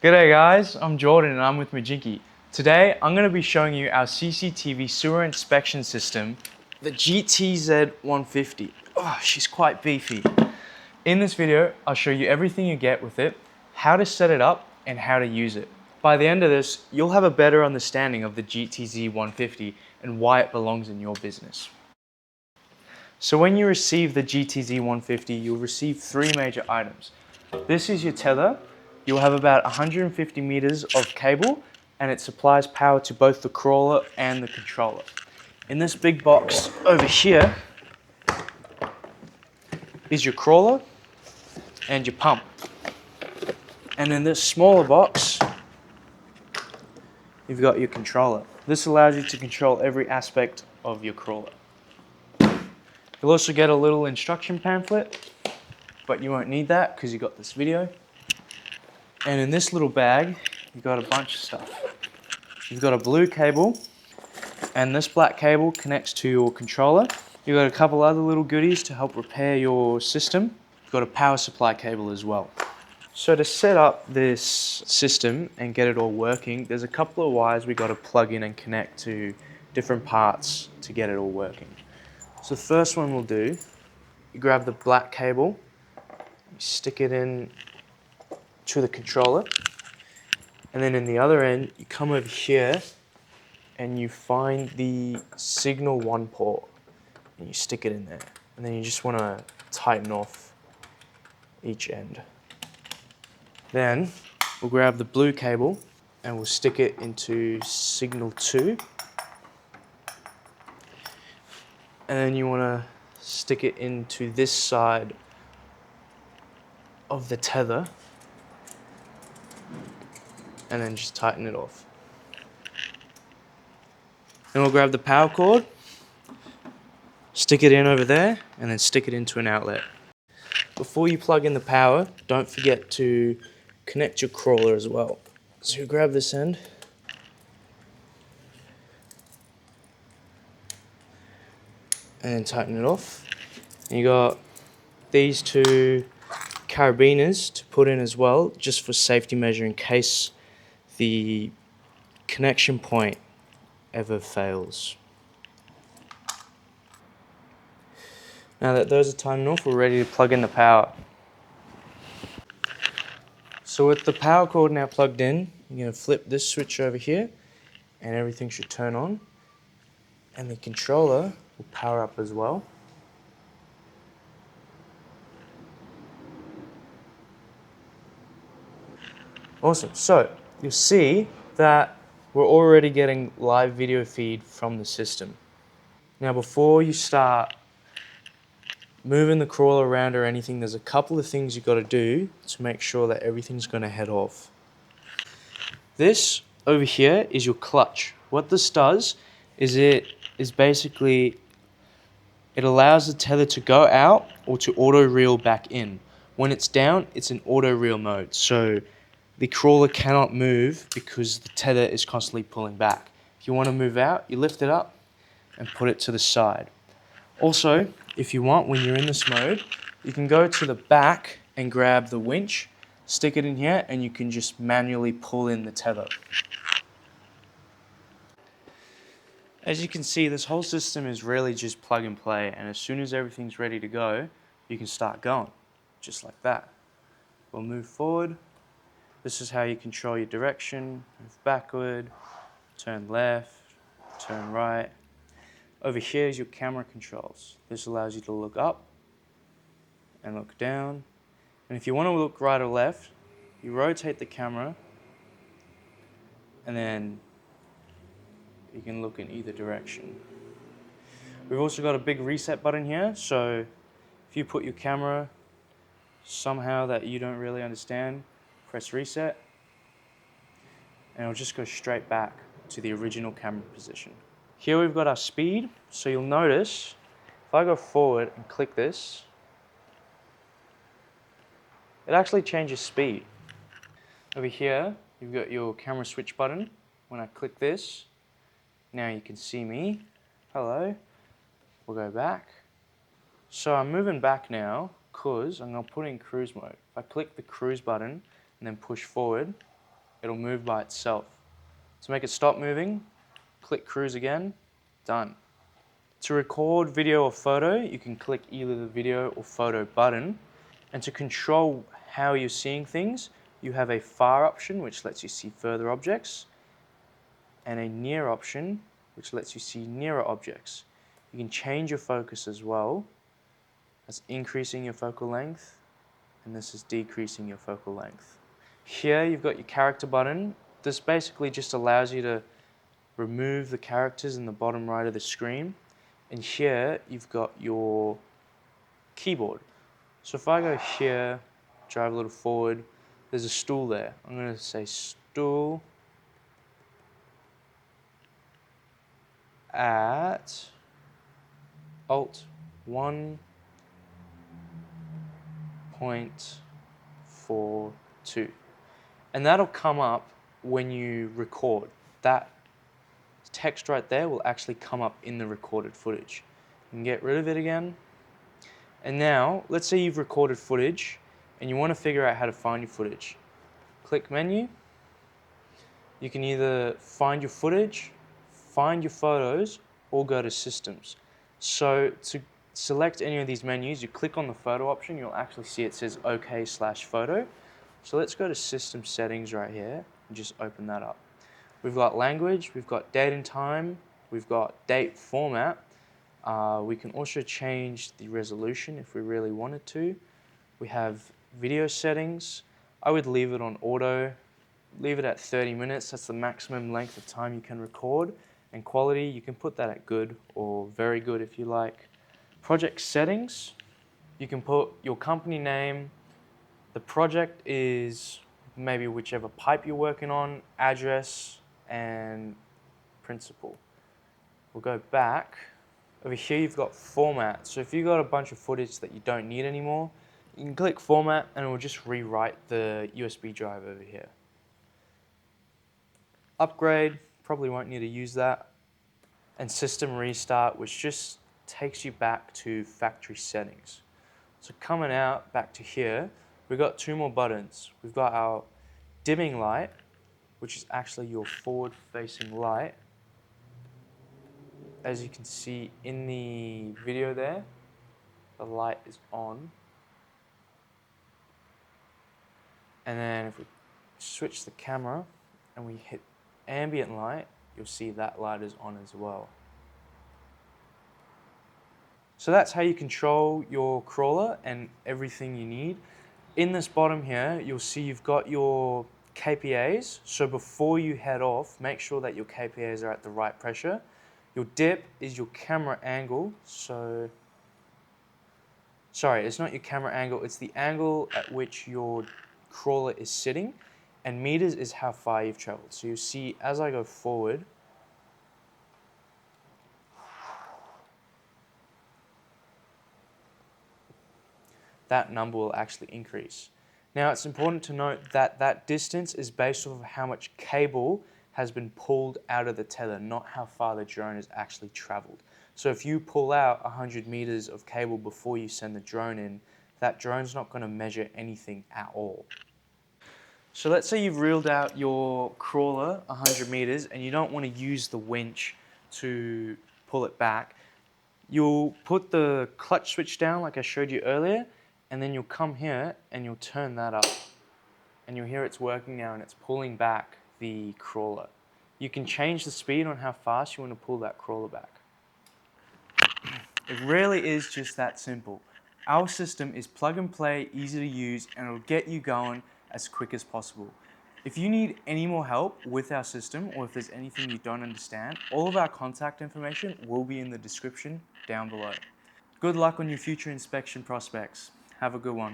G'day guys, I'm Jordan and I'm with Mujinki. Today I'm going to be showing you our CCTV sewer inspection system, the GTZ150. Oh, she's quite beefy. In this video, I'll show you everything you get with it, how to set it up and how to use it. By the end of this, you'll have a better understanding of the GTZ150 and why it belongs in your business. So when you receive the GTZ150, you'll receive three major items. This is your tether. You'll have about 150 meters of cable and it supplies power to both the crawler and the controller. In this big box over here is your crawler and your pump. And in this smaller box, you've got your controller. This allows you to control every aspect of your crawler. You'll also get a little instruction pamphlet, but you won't need that because you got this video. And in this little bag, you've got a bunch of stuff. You've got a blue cable, and this black cable connects to your controller. You've got a couple other little goodies to help repair your system. You've got a power supply cable as well. So to set up this system and get it all working, there's a couple of wires we've got to plug in and connect to different parts to get it all working. So the first one we'll do, you grab the black cable, you stick it in to the controller, and then in the other end you come over here and you find the signal 1 port and you stick it in there, and then you just want to tighten off each end. Then we'll grab the blue cable and we'll stick it into signal 2, and then you want to stick it into this side of the tether and then just tighten it off. Then we'll grab the power cord, stick it in over there, and then stick it into an outlet. Before you plug in the power, don't forget to connect your crawler as well. So you grab this end, and then tighten it off. And you got these two carabiners to put in as well, just for safety measure in case the connection point ever fails. Now that those are tightened off, we're ready to plug in the power. So with the power cord now plugged in, you're going to flip this switch over here and everything should turn on, and the controller will power up as well. Awesome. So you'll see that we're already getting live video feed from the system. Now before you start moving the crawler around or anything, there's a couple of things you've got to do to make sure that everything's going to head off. This over here is your clutch. What this does is it allows the tether to go out or to auto reel back in. When it's down, it's in auto reel mode. So the crawler cannot move because the tether is constantly pulling back. If you want to move out, you lift it up and put it to the side. Also, if you want, when you're in this mode, you can go to the back and grab the winch, stick it in here, and you can just manually pull in the tether. As you can see, this whole system is really just plug and play, and as soon as everything's ready to go, you can start going, just like that. We'll move forward. This is how you control your direction. Move backward, turn left, turn right. Over here is your camera controls. This allows you to look up and look down. And if you want to look right or left, you rotate the camera and then you can look in either direction. We've also got a big reset button here, so if you put your camera somehow that you don't really understand, press reset, and it'll just go straight back to the original camera position. Here we've got our speed, so you'll notice if I go forward and click this, it actually changes speed. Over here, you've got your camera switch button. When I click this, now you can see me. Hello. We'll go back. So I'm moving back now because I'm going to put it in cruise mode. If I click the cruise button and then push forward, it'll move by itself. To make it stop moving, click cruise again, done. To record video or photo, you can click either the video or photo button. And to control how you're seeing things, you have a far option, which lets you see further objects, and a near option, which lets you see nearer objects. You can change your focus as well. That's increasing your focal length, and this is decreasing your focal length. Here you've got your character button. This basically just allows you to remove the characters in the bottom right of the screen. And here you've got your keyboard. So if I go here, drive a little forward, there's a stool there. I'm going to say stool at Alt 1.42. And that'll come up when you record. That text right there will actually come up in the recorded footage. You can get rid of it again. And now, let's say you've recorded footage and you want to figure out how to find your footage. Click menu. You can either find your footage, find your photos, or go to systems. So to select any of these menus, you click on the photo option, you'll actually see it says OK/photo. So let's go to system settings right here and just open that up. We've got language, we've got date and time, we've got date format. We can also change the resolution if we really wanted to. We have video settings. I would leave it on auto. Leave it at 30 minutes. That's the maximum length of time you can record. And quality, you can put that at good or very good if you like. Project settings, you can put your company name. The project is maybe whichever pipe you're working on, address, and principal. We'll go back. Over here you've got format. So if you've got a bunch of footage that you don't need anymore, you can click format and it will just rewrite the USB drive over here. Upgrade, probably won't need to use that. And system restart, which just takes you back to factory settings. So coming out back to here, we've got two more buttons. We've got our dimming light, which is actually your forward-facing light. As you can see in the video there, the light is on. And then if we switch the camera and we hit ambient light, you'll see that light is on as well. So that's how you control your crawler and everything you need. In this bottom here, you'll see you've got your KPAs. So before you head off, make sure that your KPAs are at the right pressure. Your dip is your camera angle. So, sorry, it's not your camera angle, it's the angle at which your crawler is sitting. And meters is how far you've traveled. So you see as I go forward, that number will actually increase. Now it's important to note that that distance is based off of how much cable has been pulled out of the tether, not how far the drone has actually traveled. So if you pull out 100 meters of cable before you send the drone in, that drone's not going to measure anything at all. So let's say you've reeled out your crawler 100 meters and you don't want to use the winch to pull it back. You'll put the clutch switch down like I showed you earlier, and then you'll come here and you'll turn that up. And you'll hear it's working now and it's pulling back the crawler. You can change the speed on how fast you want to pull that crawler back. It really is just that simple. Our system is plug and play, easy to use, and it'll get you going as quick as possible. If you need any more help with our system, or if there's anything you don't understand, all of our contact information will be in the description down below. Good luck on your future inspection prospects. Have a good one.